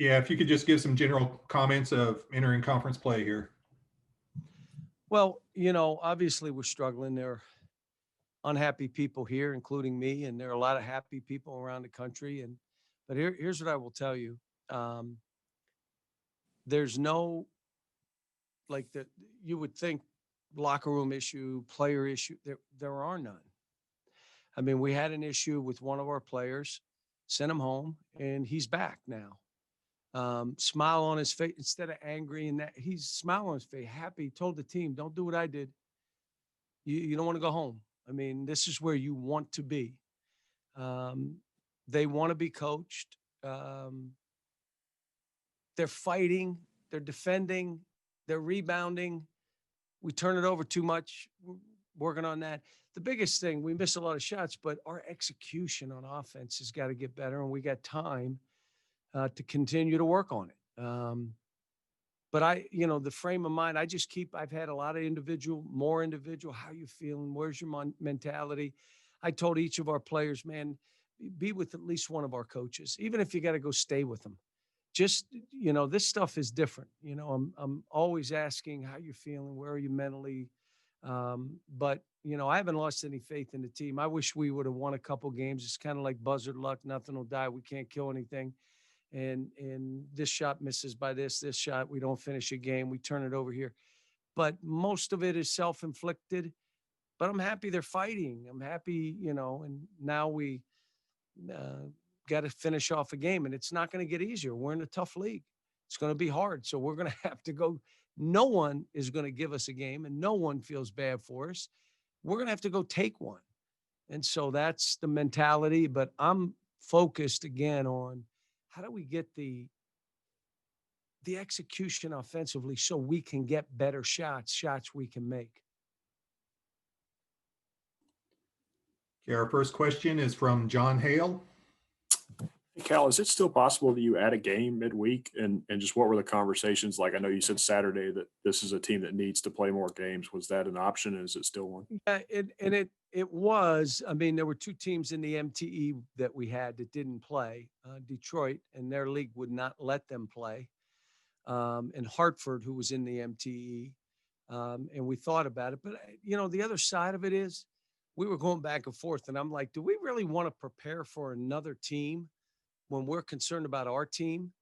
Yeah, if you could just give some general comments of entering conference play here. Well, obviously we're struggling. There are unhappy people here, including me, and there are a lot of happy people around the country. But here's what I will tell you: um, there's no like that. You would think locker room issue, player issue. There are none. I mean, we had an issue with one of our players, sent him home, and he's back now. Smile on his face instead of angry, and that he's smiling on his face, happy. Told the team, "Don't do what I did. You don't want to go home. I mean, this is where you want to be." Um, they want to be coached. Um, they're fighting. They're defending. They're rebounding. We turn it over too much. We're working on that. The biggest thing, we miss a lot of shots, but our execution on offense has got to get better, and we got time to continue to work on it. But the frame of mind, I've had a lot of more individual, how you feeling? Where's your mentality? I told each of our players, man, be with at least one of our coaches, even if you got to go stay with them. Just, this stuff is different. I'm always asking how you're feeling. Where are you mentally? But, I haven't lost any faith in the team. I wish we would have won a couple games. It's kind of like buzzard luck. Nothing will die. We can't kill anything. And this shot misses by this shot, we don't finish a game, we turn it over here. But most of it is self-inflicted. But I'm happy they're fighting. I'm happy, and now we got to finish off a game, and it's not going to get easier. We're in a tough league. It's going to be hard. So we're going to have to go. No one is going to give us a game, and no one feels bad for us. We're going to have to go take one. And so that's the mentality. But I'm focused again on how do we get the execution offensively so we can get better shots we can make. Okay, our first question is from John Hale. Hey, Cal, is it still possible that you add a game midweek? And just what were the conversations like? I know you said Saturday that this is a team that needs to play more games. Was that an option, and is it still one? Yeah, it was. I mean, there were two teams in the MTE that we had that didn't play. Detroit, and their league would not let them play. And Hartford, who was in the MTE. And we thought about it. But, the other side of it is we were going back and forth. And I'm like, do we really want to prepare for another team when we're concerned about our team?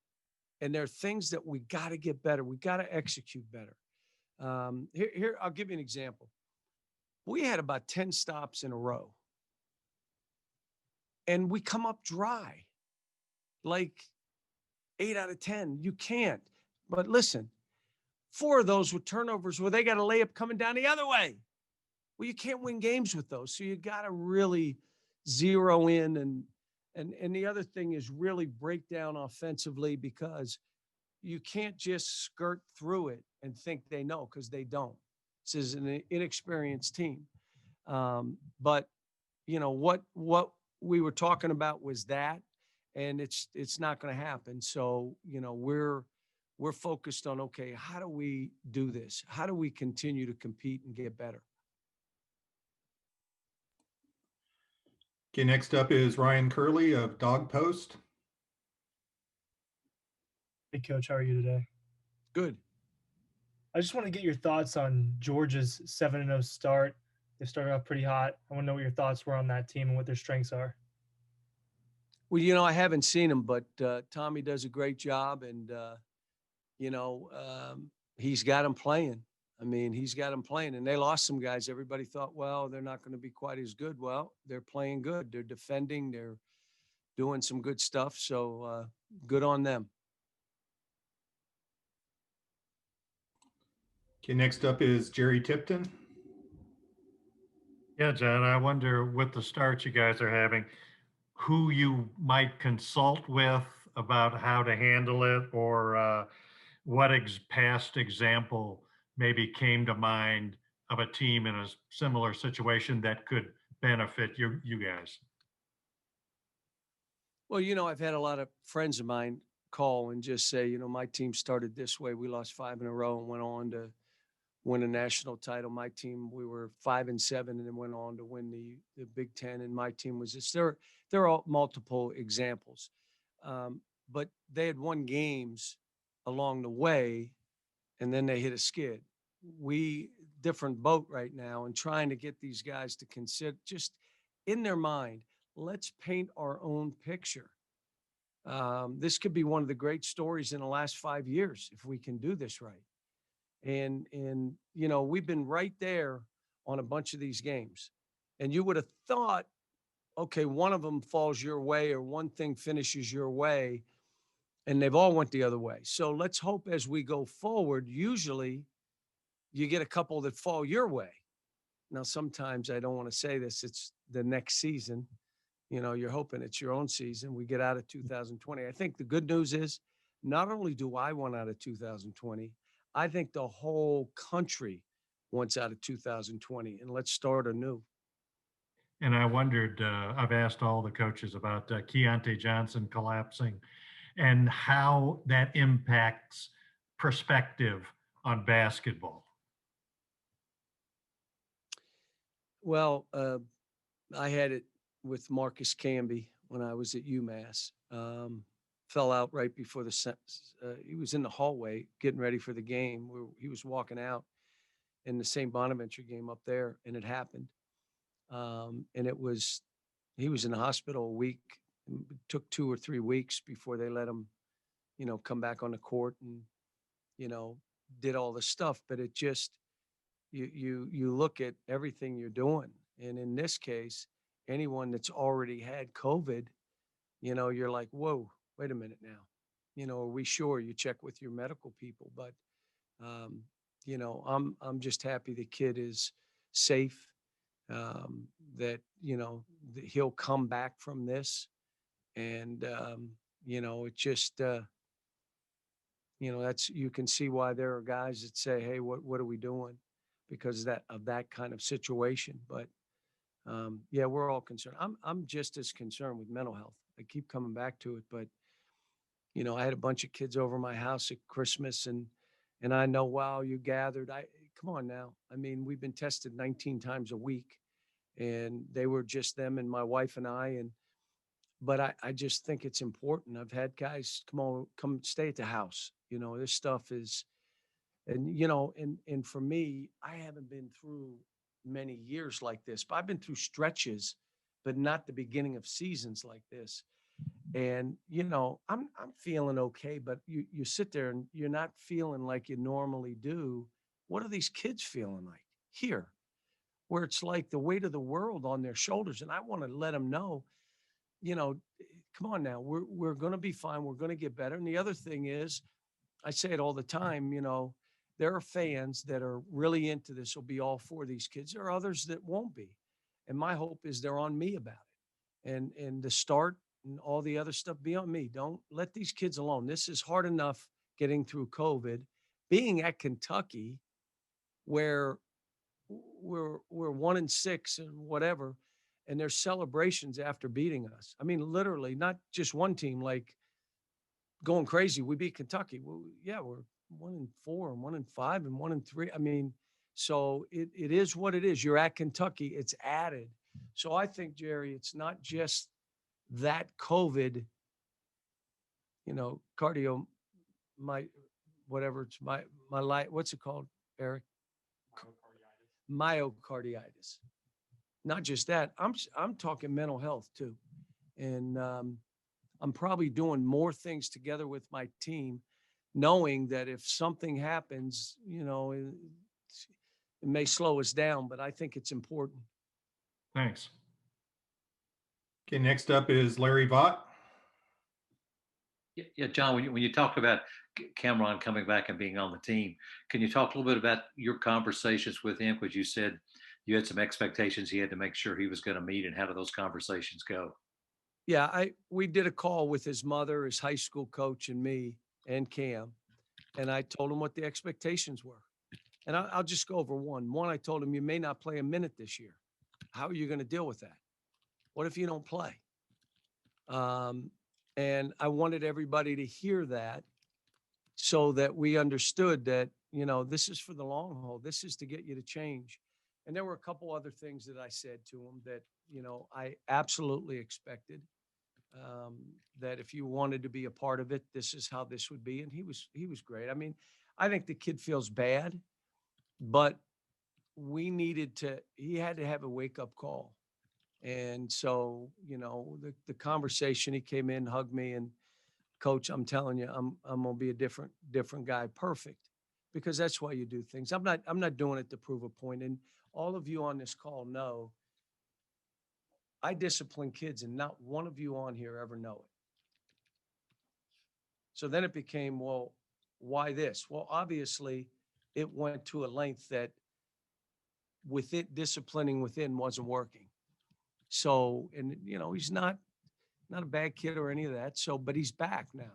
And there are things that we got to get better. We got to execute better. Here, I'll give you an example. We had about 10 stops in a row. And we come up dry, like 8 out of 10. You can't. But listen, 4 of those were turnovers where they got a layup coming down the other way. Well, you can't win games with those. So you got to really zero in. And the other thing is really break down offensively, because you can't just skirt through it and think they know, because they don't. This is an inexperienced team. But, what we were talking about was that, and it's not going to happen. So, we're focused on, okay, how do we do this? How do we continue to compete and get better? Okay, next up is Ryan Curley of Dog Post. Hey, Coach, how are you today? Good. I just want to get your thoughts on Georgia's 7-0 start. They started off pretty hot. I want to know what your thoughts were on that team and what their strengths are. Well, I haven't seen him, but Tommy does a great job, and he's got them playing. I mean, he's got them playing, and they lost some guys. Everybody thought, well, they're not going to be quite as good. Well, they're playing good. They're defending. They're doing some good stuff. So good on them. Okay, next up is Jerry Tipton. Yeah, John, I wonder with the start you guys are having, who you might consult with about how to handle it, or what past example maybe came to mind of a team in a similar situation that could benefit you guys? Well, I've had a lot of friends of mine call and just say, my team started this way. We lost 5 in a row and went on to win a national title. My team, we were 5-7 and then went on to win the Big Ten. And my team was this. There are all multiple examples. but they had won games along the way, and then they hit a skid. We different boat right now, and trying to get these guys to consider just in their mind, let's paint our own picture. This could be one of the great stories in the last 5 years if we can do this right. And we've been right there on a bunch of these games, and you would have thought, okay, one of them falls your way or one thing finishes your way, and they've all went the other way. So let's hope as we go forward, usually you get a couple that fall your way. Now, sometimes I don't want to say this, it's the next season. You're hoping it's your own season. We get out of 2020. I think the good news is not only do I want out of 2020, I think the whole country wants out of 2020, and let's start anew. And I wondered, I've asked all the coaches about Keontae Johnson collapsing and how that impacts perspective on basketball. Well, I had it with Marcus Camby when I was at UMass. Fell out right before he was in the hallway getting ready for the game where he was walking out in the St. Bonaventure game up there, and it happened. And he was in the hospital a week. It took 2 or 3 weeks before they let him, come back on the court and, did all the stuff. But it just, you look at everything you're doing. And in this case, anyone that's already had COVID, you're like, whoa, wait a minute now. Are we sure? You check with your medical people, but I'm just happy the kid is safe. That he'll come back from this, and it just that's, you can see why there are guys that say, hey, what are we doing because of that kind of situation. But yeah, we're all concerned. I'm just as concerned with mental health. I keep coming back to it, but I had a bunch of kids over my house at Christmas, and I know, wow, you gathered. Come on now. I mean, we've been tested 19 times a week, and they were just them and my wife and I. But I just think it's important. I've had guys come stay at the house. This stuff is, and for me, I haven't been through many years like this, but I've been through stretches, but not the beginning of seasons like this. And I'm feeling okay, but you sit there and you're not feeling like you normally do. What are these kids feeling like here, where it's like the weight of the world on their shoulders? And I want to let them know, come on now, we're going to be fine. We're going to get better. And the other thing is, I say it all the time, there are fans that are really into this, will be all for these kids. There are others that won't be. And my hope is they're on me about it. And the start and all the other stuff be on me. Don't let these kids alone. This is hard enough getting through COVID. Being at Kentucky, where we're 1-6 and whatever, and there's celebrations after beating us. I mean, literally, not just one team like going crazy. We beat Kentucky. Well, yeah, we're 1-4 and 1-5 and 1-3. I mean, so it is what it is. You're at Kentucky. It's added. So I think, Jerry, it's not just that COVID, cardio, my life. What's it called, Eric? Myocarditis. Not just that. I'm talking mental health too, and I'm probably doing more things together with my team, knowing that if something happens, it may slow us down, but I think it's important. Thanks. Okay, next up is Larry Vaught. Yeah, John, when you talked about Cam'Ron coming back and being on the team, can you talk a little bit about your conversations with him? Because you said you had some expectations he had to make sure he was going to meet, and how did those conversations go? Yeah, we did a call with his mother, his high school coach, and me and Cam, and I told him what the expectations were. And I'll just go over one. One, I told him, you may not play a minute this year. How are you going to deal with that? What if you don't play? And I wanted everybody to hear that so that we understood that, this is for the long haul. This is to get you to change. And there were a couple other things that I said to him that, I absolutely expected. that if you wanted to be a part of it, this is how this would be. And he was great. I mean, I think the kid feels bad, but he had to have a wake up call. And so, the conversation, he came in, hugged me, and coach, I'm telling you, I'm going to be a different guy. Perfect. Because that's why you do things. I'm not doing it to prove a point. And all of you on this call know I discipline kids, and not one of you on here ever know it. So then it became, well, why this? Well, obviously it went to a length that with it disciplining within wasn't working. So, and he's not a bad kid or any of that. So, but he's back now.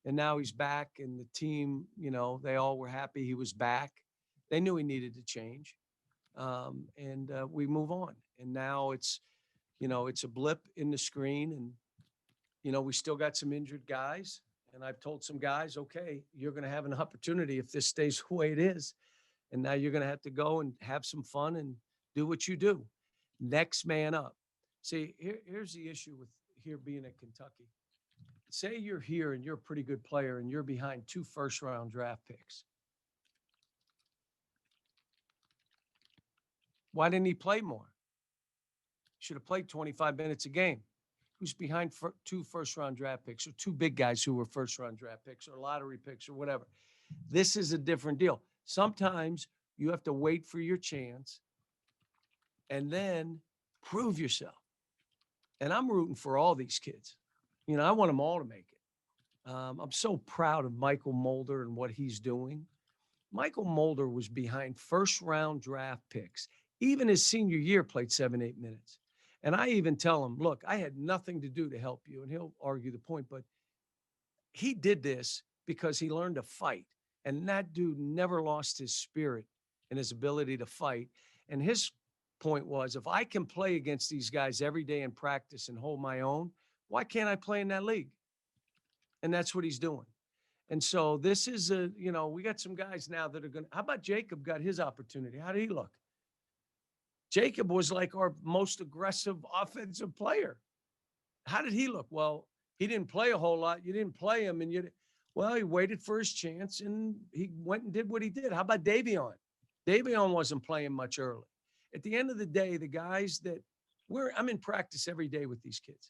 And now he's back, and the team, they all were happy he was back. They knew he needed to change. And we move on. And now it's a blip in the screen, and, we still got some injured guys. And I've told some guys, okay, you're going to have an opportunity if this stays the way it is. And now you're going to have to go and have some fun and do what you do. Next man up. See, here's the issue with here being at Kentucky. Say you're here and you're a pretty good player and you're behind 2 first-round draft picks. Why didn't he play more? Should have played 25 minutes a game. Who's behind 2 first-round draft picks, or 2 big guys who were first-round draft picks or lottery picks or whatever? This is a different deal. Sometimes you have to wait for your chance and then prove yourself. And I'm rooting for all these kids. I want them all to make it. I'm so proud of Michael Mulder and what he's doing. Michael Mulder was behind first-round draft picks. Even his senior year played 7-8 minutes. And I even tell him, look, I had nothing to do to help you. And he'll argue the point, but he did this because he learned to fight. And that dude never lost his spirit and his ability to fight. And his point was, if I can play against these guys every day in practice and hold my own, why can't I play in that league? And that's what he's doing. And so this is we got some guys now that are going to, how about Jacob got his opportunity? How did he look? Jacob was like our most aggressive offensive player. How did he look? Well, he didn't play a whole lot. You didn't play him, and he waited for his chance, and he went and did what he did. How about Davion? Davion wasn't playing much early. At the end of the day, the guys that I'm in practice every day with these kids.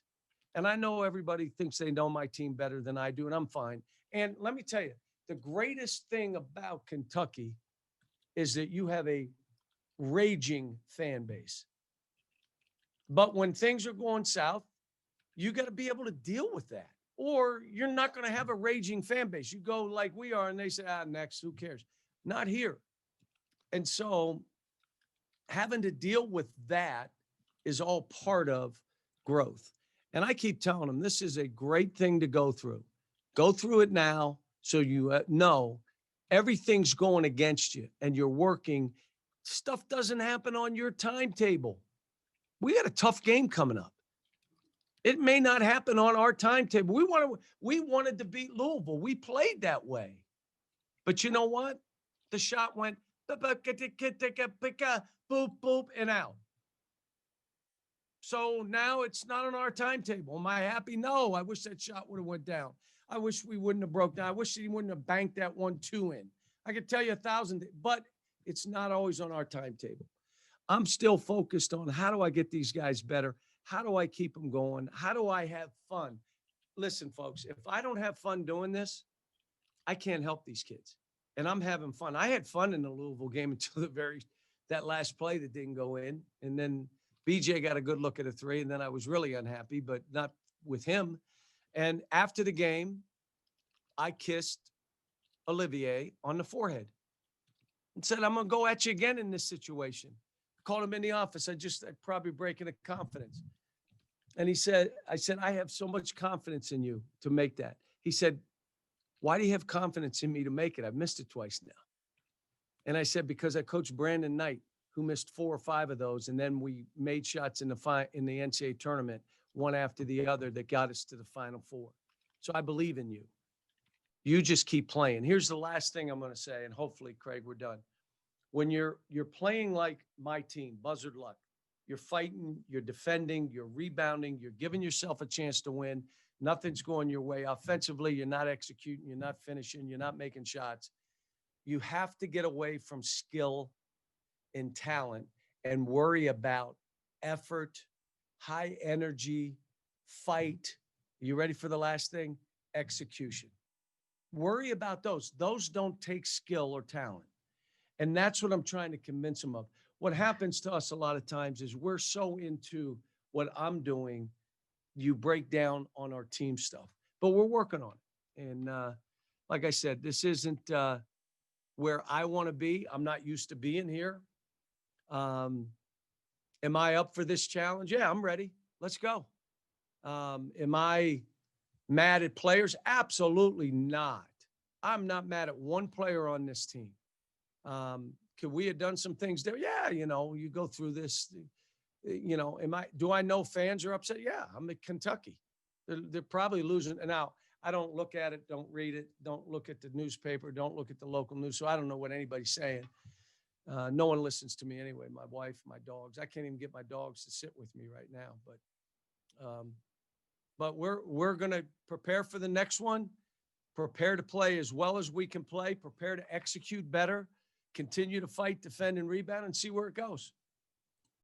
And I know everybody thinks they know my team better than I do, and I'm fine. And let me tell you, the greatest thing about Kentucky is that you have a raging fan base. But when things are going south, you got to be able to deal with that, or you're not going to have a raging fan base. You go like we are, and they say, next, who cares? Not here. And so having to deal with that is all part of growth. And I keep telling them, this is a great thing to go through. Go through it now so you know everything's going against you and you're working. Stuff doesn't happen on your timetable. We got a tough game coming up. It may not happen on our timetable. We wanted to beat Louisville. We played that way. But you know what? The shot went boop, boop, and out. So now it's not on our timetable. Am I happy? No, I wish that shot would have went down. I wish we wouldn't have broke down. I wish he wouldn't have banked that 1-2 in. I could tell you 1,000, but it's not always on our timetable. I'm still focused on how do I get these guys better? How do I keep them going? How do I have fun? Listen, folks, if I don't have fun doing this, I can't help these kids. And I'm having fun. I had fun in the Louisville game until that last play that didn't go in. And then BJ got a good look at a 3, and then I was really unhappy, but not with him. And after the game, I kissed Olivier on the forehead and said, I'm going to go at you again in this situation. I called him in the office. I'd probably break into confidence. And I said, I have so much confidence in you to make that. He said, why do you have confidence in me to make it? I've missed it twice now. And I said, because I coached Brandon Knight, who missed 4 or 5 of those. And then we made shots in the NCAA tournament, one after the other, that got us to the Final Four. So I believe in you. You just keep playing. Here's the last thing I'm going to say, and hopefully, Craig, we're done. When you're playing like my team, Buzzard Luck, You're fighting, you're defending, you're rebounding, you're giving yourself a chance to win. Nothing's going your way. Offensively, you're not executing, you're not finishing, you're not making shots. You have to get away from skill and talent and worry about effort, high energy, fight. You ready for the last thing? Execution. Worry about those. Those don't take skill or talent. And that's what I'm trying to convince them of. What happens to us a lot of times is we're so into what I'm doing, you break down on our team stuff. But we're working on it. And like I said, this isn't where I want to be. I'm not used to being here. Am I up for this challenge? Yeah, I'm ready. Let's go. Am I mad at players? Absolutely not. I'm not mad at one player on this team. Could we have done some things there? Yeah, you know, you go through this, you know, do I know fans are upset? Yeah, I'm at Kentucky. They're probably losing. And now I don't look at it, don't read it, don't look at the newspaper, don't look at the local news. So I don't know what anybody's saying. No one listens to me anyway. My wife, my dogs. I can't even get my dogs to sit with me right now. But we're going to prepare for the next one. Prepare to play as well as we can play. Prepare to execute better. Continue to fight, defend, and rebound, and see where it goes.